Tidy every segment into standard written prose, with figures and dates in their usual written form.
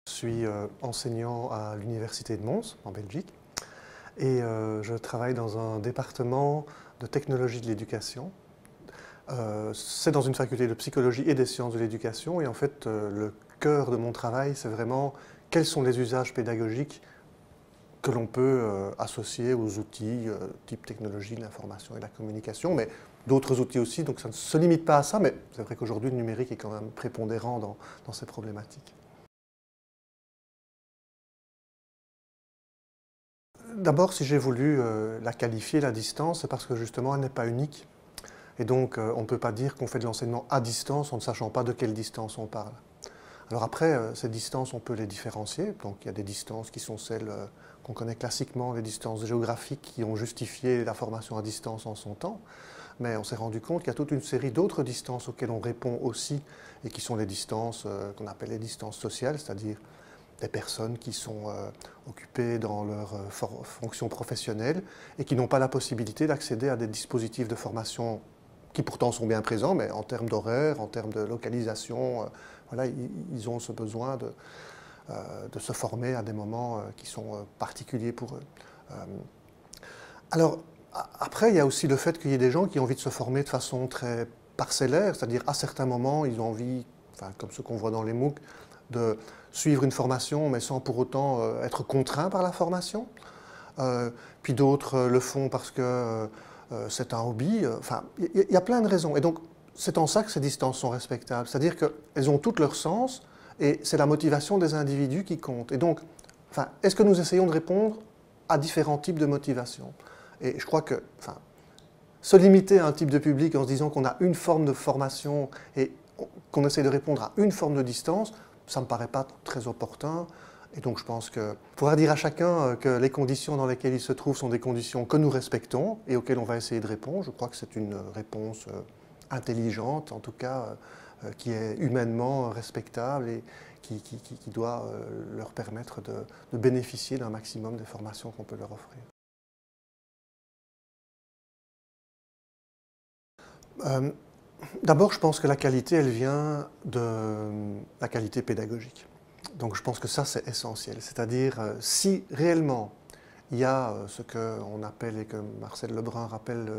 Je suis enseignant à l'Université de Mons, en Belgique, et je travaille dans un département de technologie de l'éducation. C'est dans une faculté de psychologie et des sciences de l'éducation, et en fait, le cœur de mon travail, c'est vraiment quels sont les usages pédagogiques que l'on peut associer aux outils type technologie de l'information et de la communication, mais d'autres outils aussi, donc ça ne se limite pas à ça, mais c'est vrai qu'aujourd'hui, le numérique est quand même prépondérant dans ces problématiques. D'abord, si j'ai voulu la qualifier, la distance, c'est parce que justement, elle n'est pas unique. Et donc, on ne peut pas dire qu'on fait de l'enseignement à distance en ne sachant pas de quelle distance on parle. Alors après, ces distances, on peut les différencier. Donc, il y a des distances qui sont celles qu'on connaît classiquement, les distances géographiques qui ont justifié la formation à distance en son temps. Mais on s'est rendu compte qu'il y a toute une série d'autres distances auxquelles on répond aussi, et qui sont les distances qu'on appelle les distances sociales, c'est-à-dire des personnes qui sont occupées dans leur fonction professionnelle et qui n'ont pas la possibilité d'accéder à des dispositifs de formation qui pourtant sont bien présents, mais en termes d'horaire, en termes de localisation, voilà, ils ont ce besoin de se former à des moments qui sont particuliers pour eux. Alors, après, il y a aussi le fait qu'il y ait des gens qui ont envie de se former de façon très parcellaire, c'est-à-dire à certains moments, ils ont envie, enfin, comme ce qu'on voit dans les MOOC, de suivre une formation, mais sans pour autant être contraint par la formation. Puis d'autres le font parce que c'est un hobby. Enfin, il y a plein de raisons. Et donc, c'est en ça que ces distances sont respectables. C'est-à-dire qu'elles ont toutes leur sens et c'est la motivation des individus qui compte. Et donc, enfin, est-ce que nous essayons de répondre à différents types de motivations? Et je crois que, enfin, se limiter à un type de public en se disant qu'on a une forme de formation et qu'on essaie de répondre à une forme de distance, ça ne me paraît pas très opportun. Et donc je pense qu'il faudra dire à chacun que les conditions dans lesquelles il se trouve sont des conditions que nous respectons et auxquelles on va essayer de répondre. Je crois que c'est une réponse intelligente, en tout cas, qui est humainement respectable et qui doit leur permettre de bénéficier d'un maximum des formations qu'on peut leur offrir. D'abord, je pense que la qualité, elle vient de la qualité pédagogique. Donc je pense que ça, c'est essentiel. C'est-à-dire, si réellement il y a ce qu'on appelle, et que Marcel Lebrun rappelle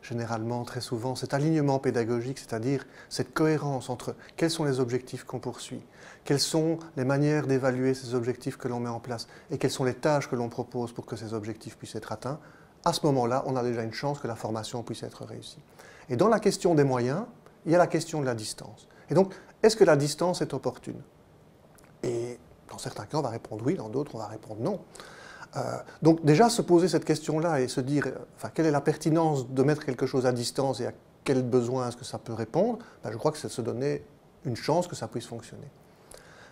généralement très souvent, cet alignement pédagogique, c'est-à-dire cette cohérence entre quels sont les objectifs qu'on poursuit, quelles sont les manières d'évaluer ces objectifs que l'on met en place, et quelles sont les tâches que l'on propose pour que ces objectifs puissent être atteints, à ce moment-là, on a déjà une chance que la formation puisse être réussie. Et dans la question des moyens, il y a la question de la distance. Et donc, est-ce que la distance est opportune? Et dans certains cas, on va répondre oui, dans d'autres, on va répondre non. Donc déjà, se poser cette question-là et se dire enfin, quelle est la pertinence de mettre quelque chose à distance et à quel besoin est-ce que ça peut répondre, ben, je crois que c'est se donner une chance que ça puisse fonctionner.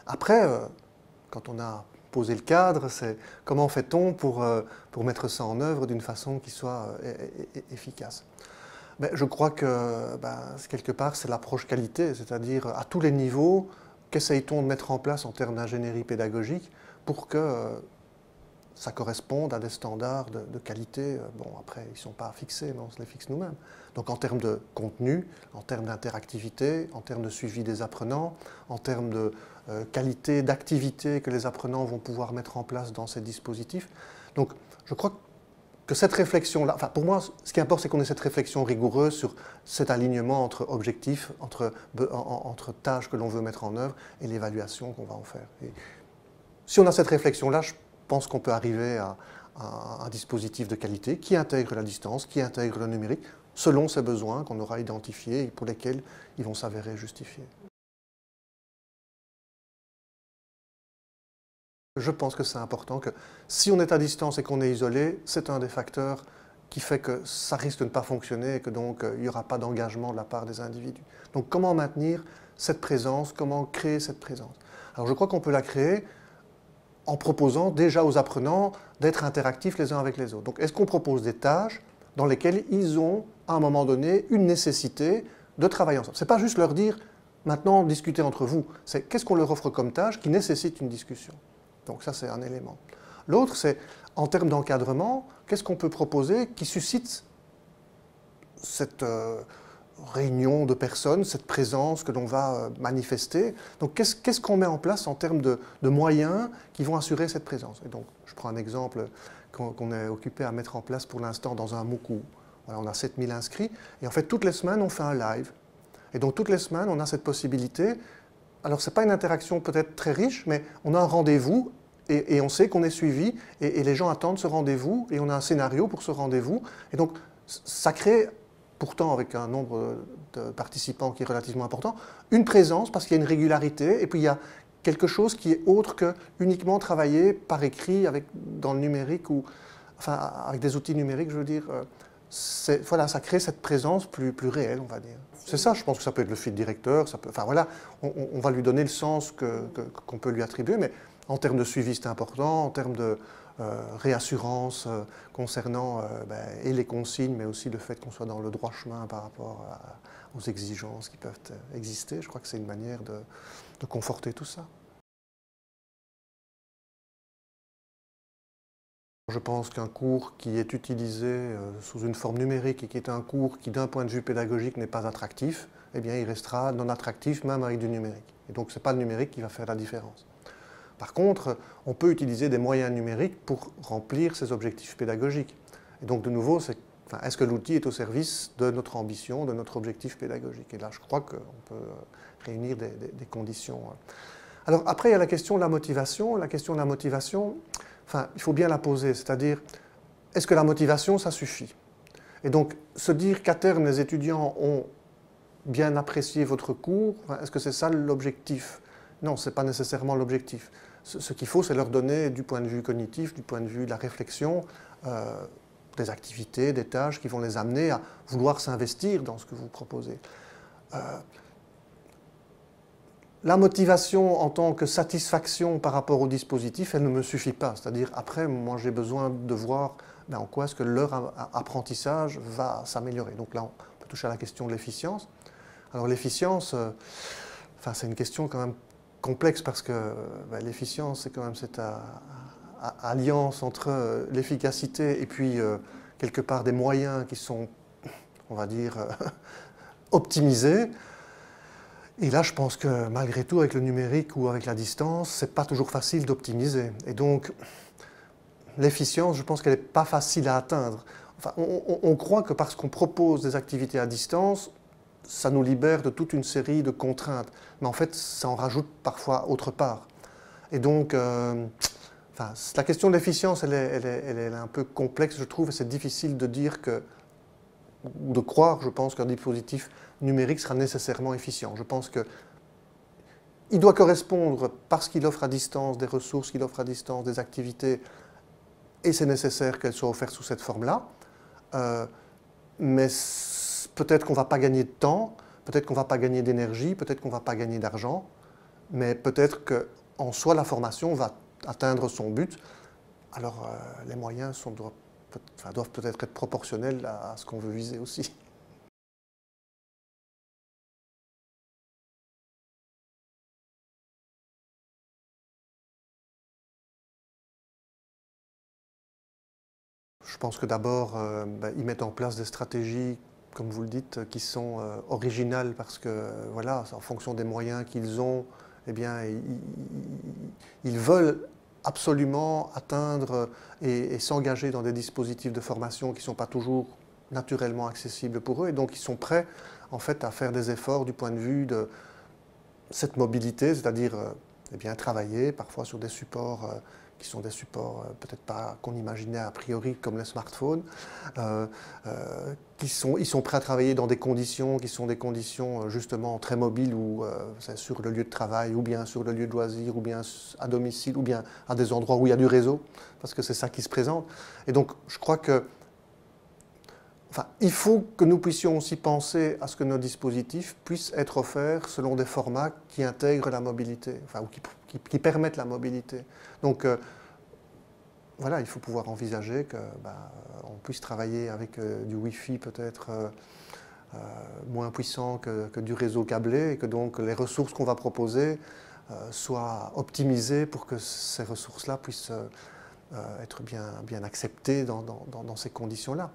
Après, quand on a posé le cadre, c'est comment fait-on pour mettre ça en œuvre d'une façon qui soit efficace. Ben, je crois que quelque part, c'est l'approche qualité, c'est-à-dire à tous les niveaux, qu'essaye-t-on de mettre en place en termes d'ingénierie pédagogique pour que ça corresponde à des standards de qualité. Bon, après, ils ne sont pas fixés, mais on se les fixe nous-mêmes. Donc en termes de contenu, en termes d'interactivité, en termes de suivi des apprenants, en termes de qualité d'activité que les apprenants vont pouvoir mettre en place dans ces dispositifs. Donc je crois que cette réflexion-là, enfin pour moi, ce qui importe, c'est qu'on ait cette réflexion rigoureuse sur cet alignement entre objectifs, entre tâches que l'on veut mettre en œuvre et l'évaluation qu'on va en faire. Et si on a cette réflexion-là, je pense qu'on peut arriver à un dispositif de qualité qui intègre la distance, qui intègre le numérique, selon ses besoins qu'on aura identifiés et pour lesquels ils vont s'avérer justifiés. Je pense que c'est important que si on est à distance et qu'on est isolé, c'est un des facteurs qui fait que ça risque de ne pas fonctionner et que donc il n'y aura pas d'engagement de la part des individus. Donc comment maintenir cette présence, comment créer cette présence? Alors je crois qu'on peut la créer en proposant déjà aux apprenants d'être interactifs les uns avec les autres. Donc est-ce qu'on propose des tâches dans lesquelles ils ont, à un moment donné, une nécessité de travailler ensemble? Ce n'est pas juste leur dire, maintenant, discutez entre vous. C'est qu'est-ce qu'on leur offre comme tâche qui nécessite une discussion. Donc ça, c'est un élément. L'autre, c'est, en termes d'encadrement, qu'est-ce qu'on peut proposer qui suscite cette réunion de personnes, cette présence que l'on va manifester. Donc qu'est-ce qu'on met en place en termes de moyens qui vont assurer cette présence? Et donc je prends un exemple qu'on est occupé à mettre en place pour l'instant dans un MOOC où voilà, on a 7000 inscrits. Et en fait, toutes les semaines, on fait un live. Et donc toutes les semaines, on a cette possibilité. Alors ce n'est pas une interaction peut-être très riche, mais on a un rendez-vous et on sait qu'on est suivi et les gens attendent ce rendez-vous et on a un scénario pour ce rendez-vous. Et donc ça crée, pourtant avec un nombre de participants qui est relativement important, une présence parce qu'il y a une régularité et puis il y a quelque chose qui est autre que uniquement travailler par écrit dans le numérique ou enfin avec des outils numériques, je veux dire. Voilà, ça crée cette présence plus réelle, on va dire. C'est ça, je pense que ça peut être le fil directeur, ça peut, enfin voilà, on va lui donner le sens qu'on peut lui attribuer, mais en termes de suivi, c'est important, en termes de réassurance concernant et les consignes, mais aussi le fait qu'on soit dans le droit chemin par rapport aux exigences qui peuvent exister. Je crois que c'est une manière de conforter tout ça. Je pense qu'un cours qui est utilisé sous une forme numérique et qui est un cours qui, d'un point de vue pédagogique, n'est pas attractif, eh bien, il restera non attractif même avec du numérique. Et donc, ce n'est pas le numérique qui va faire la différence. Par contre, on peut utiliser des moyens numériques pour remplir ces objectifs pédagogiques. Et donc, de nouveau, est-ce que l'outil est au service de notre ambition, de notre objectif pédagogique? Et là, je crois qu'on peut réunir des conditions. Alors, après, il y a la question de la motivation. La question de la motivation, il faut bien la poser, c'est-à-dire, est-ce que la motivation, ça suffit? Et donc, se dire qu'à terme, les étudiants ont bien apprécié votre cours, est-ce que c'est ça l'objectif? Non, ce n'est pas nécessairement l'objectif. Ce qu'il faut, c'est leur donner, du point de vue cognitif, du point de vue de la réflexion, des activités, des tâches qui vont les amener à vouloir s'investir dans ce que vous proposez. La motivation en tant que satisfaction par rapport au dispositif, elle ne me suffit pas. C'est-à-dire, après, moi, j'ai besoin de voir en quoi est-ce que leur apprentissage va s'améliorer. Donc là, on peut toucher à la question de l'efficience. Alors l'efficience, c'est une question quand même complexe parce que l'efficience, c'est quand même cette alliance entre l'efficacité et puis, quelque part, des moyens qui sont, on va dire, optimisés. Et là, je pense que malgré tout, avec le numérique ou avec la distance, ce n'est pas toujours facile d'optimiser. Et donc, l'efficience, je pense qu'elle n'est pas facile à atteindre. Enfin, on croit que parce qu'on propose des activités à distance, ça nous libère de toute une série de contraintes. Mais en fait, ça en rajoute parfois autre part. Et donc, la question de l'efficience, elle est un peu complexe, je trouve, et c'est difficile de dire que, ou de croire, je pense, qu'un dispositif numérique sera nécessairement efficient. Je pense qu'il doit correspondre, parce qu'il offre à distance des ressources, qu'il offre à distance des activités, et c'est nécessaire qu'elles soient offertes sous cette forme-là. Mais peut-être qu'on ne va pas gagner de temps, peut-être qu'on ne va pas gagner d'énergie, peut-être qu'on ne va pas gagner d'argent, mais peut-être qu'en soi, la formation va atteindre son but. Alors, les moyens doivent peut-être être proportionnels à ce qu'on veut viser aussi. Je pense que d'abord, ils mettent en place des stratégies, comme vous le dites, qui sont originales parce que, voilà, en fonction des moyens qu'ils ont, eh bien, ils veulent absolument atteindre et s'engager dans des dispositifs de formation qui ne sont pas toujours naturellement accessibles pour eux. Et donc, ils sont prêts, en fait, à faire des efforts du point de vue de cette mobilité, c'est-à-dire eh bien, travailler parfois sur des supports qui sont des supports peut-être pas qu'on imaginait a priori comme les smartphones, ils sont prêts à travailler dans des conditions qui sont des conditions justement très mobiles où c'est sur le lieu de travail ou bien sur le lieu de loisir ou bien à domicile ou bien à des endroits où il y a du réseau, parce que c'est ça qui se présente. Et donc je crois que il faut que nous puissions aussi penser à ce que nos dispositifs puissent être offerts selon des formats qui intègrent la mobilité, ou qui permettent la mobilité. Donc, voilà, il faut pouvoir envisager qu'on puisse travailler avec du Wi-Fi peut-être moins puissant que du réseau câblé et que donc les ressources qu'on va proposer soient optimisées pour que ces ressources-là puissent être bien acceptées dans ces conditions-là.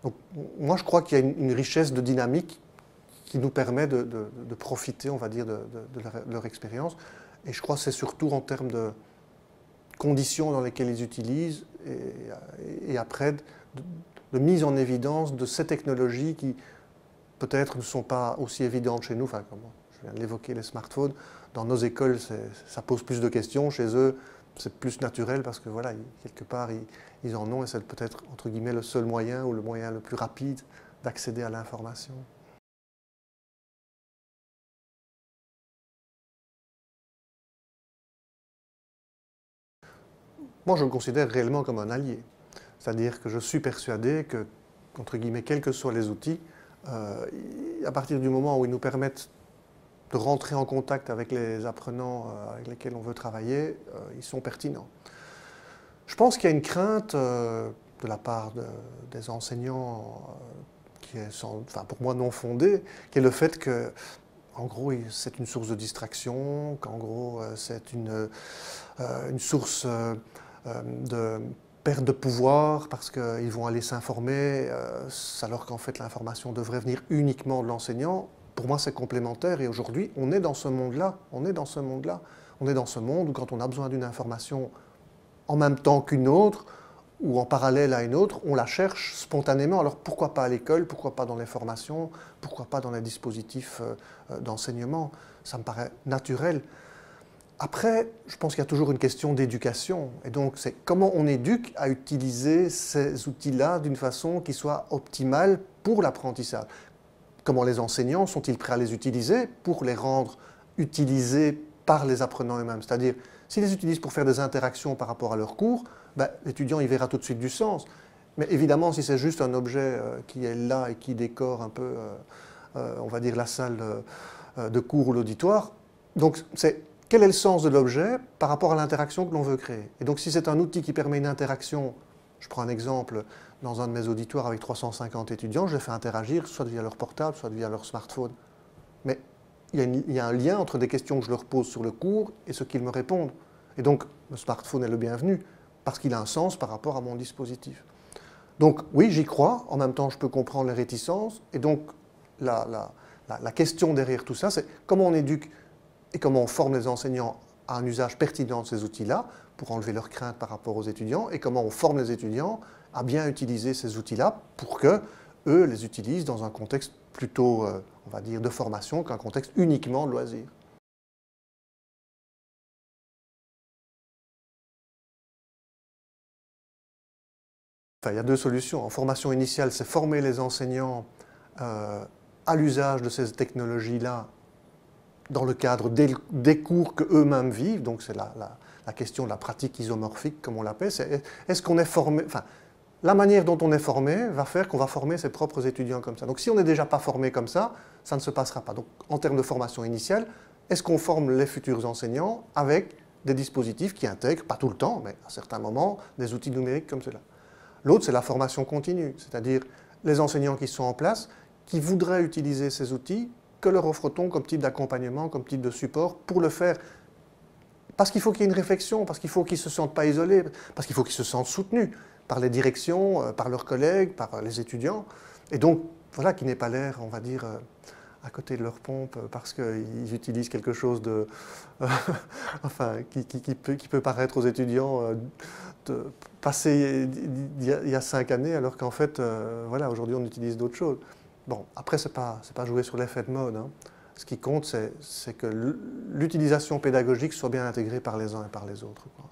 Donc, moi, je crois qu'il y a une richesse de dynamique qui nous permet de profiter, on va dire, de leur expérience. Et je crois que c'est surtout en termes de conditions dans lesquelles ils utilisent et après de mise en évidence de ces technologies qui peut-être ne sont pas aussi évidentes chez nous. Enfin, comme je viens de l'évoquer, les smartphones, dans nos écoles, ça pose plus de questions. Chez eux, c'est plus naturel parce que voilà, quelque part, ils en ont et c'est peut-être, entre guillemets, le seul moyen ou le moyen le plus rapide d'accéder à l'information. Moi, je le considère réellement comme un allié. C'est-à-dire que je suis persuadé que, entre guillemets, quels que soient les outils, à partir du moment où ils nous permettent de rentrer en contact avec les apprenants avec lesquels on veut travailler, ils sont pertinents. Je pense qu'il y a une crainte de la part des enseignants qui est, enfin, pour moi, non fondée, qui est le fait que, en gros, c'est une source de distraction, qu'en gros, c'est une source de perte de pouvoir parce qu'ils vont aller s'informer, alors qu'en fait l'information devrait venir uniquement de l'enseignant. Pour moi, c'est complémentaire et aujourd'hui, on est dans ce monde-là. On est dans ce monde-là. On est dans ce monde où quand on a besoin d'une information en même temps qu'une autre ou en parallèle à une autre, on la cherche spontanément. Alors pourquoi pas à l'école, pourquoi pas dans les formations, pourquoi pas dans les dispositifs d'enseignement? Ça me paraît naturel. Après, je pense qu'il y a toujours une question d'éducation. Et donc, c'est comment on éduque à utiliser ces outils-là d'une façon qui soit optimale pour l'apprentissage. Comment les enseignants sont-ils prêts à les utiliser pour les rendre utilisés par les apprenants eux-mêmes? C'est-à-dire, s'ils les utilisent pour faire des interactions par rapport à leur cours, ben, l'étudiant y verra tout de suite du sens. Mais évidemment, si c'est juste un objet qui est là et qui décore un peu, on va dire, la salle de cours ou l'auditoire, donc c'est quel est le sens de l'objet par rapport à l'interaction que l'on veut créer? Et donc si c'est un outil qui permet une interaction, je prends un exemple, dans un de mes auditoires avec 350 étudiants, je les fais interagir soit via leur portable, soit via leur smartphone. Mais il y a un lien entre des questions que je leur pose sur le cours et ce qu'ils me répondent. Et donc le smartphone est le bienvenu, parce qu'il a un sens par rapport à mon dispositif. Donc oui, j'y crois, en même temps je peux comprendre les réticences, et donc la question derrière tout ça, c'est comment on éduque et comment on forme les enseignants à un usage pertinent de ces outils-là pour enlever leurs craintes par rapport aux étudiants et comment on forme les étudiants à bien utiliser ces outils-là pour qu'eux les utilisent dans un contexte plutôt, on va dire, de formation qu'un contexte uniquement de loisir. Enfin, il y a deux solutions. En formation initiale, c'est former les enseignants à l'usage de ces technologies-là dans le cadre des cours qu'eux-mêmes vivent, donc c'est la question de la pratique isomorphique, comme on l'appelle, c'est est-ce qu'on est formé, enfin, la manière dont on est formé va faire qu'on va former ses propres étudiants comme ça. Donc si on n'est déjà pas formé comme ça ne se passera pas. Donc en termes de formation initiale, est-ce qu'on forme les futurs enseignants avec des dispositifs qui intègrent, pas tout le temps, mais à certains moments, des outils numériques comme cela? L'autre, c'est la formation continue, c'est-à-dire les enseignants qui sont en place, qui voudraient utiliser ces outils, que leur offre-t-on comme type d'accompagnement, comme type de support pour le faire? Parce qu'il faut qu'il y ait une réflexion, parce qu'il faut qu'ils ne se sentent pas isolés, parce qu'il faut qu'ils se sentent soutenus par les directions, par leurs collègues, par les étudiants. Et donc, voilà, qu'ils n'aient pas l'air, on va dire, à côté de leur pompe parce qu'ils utilisent quelque chose de, enfin, qui peut paraître aux étudiants passé il y a 5 années, alors qu'en fait, voilà, aujourd'hui, on utilise d'autres choses. Bon, après, ce n'est pas jouer sur l'effet de mode, hein. Ce qui compte, c'est que l'utilisation pédagogique soit bien intégrée par les uns et par les autres, quoi.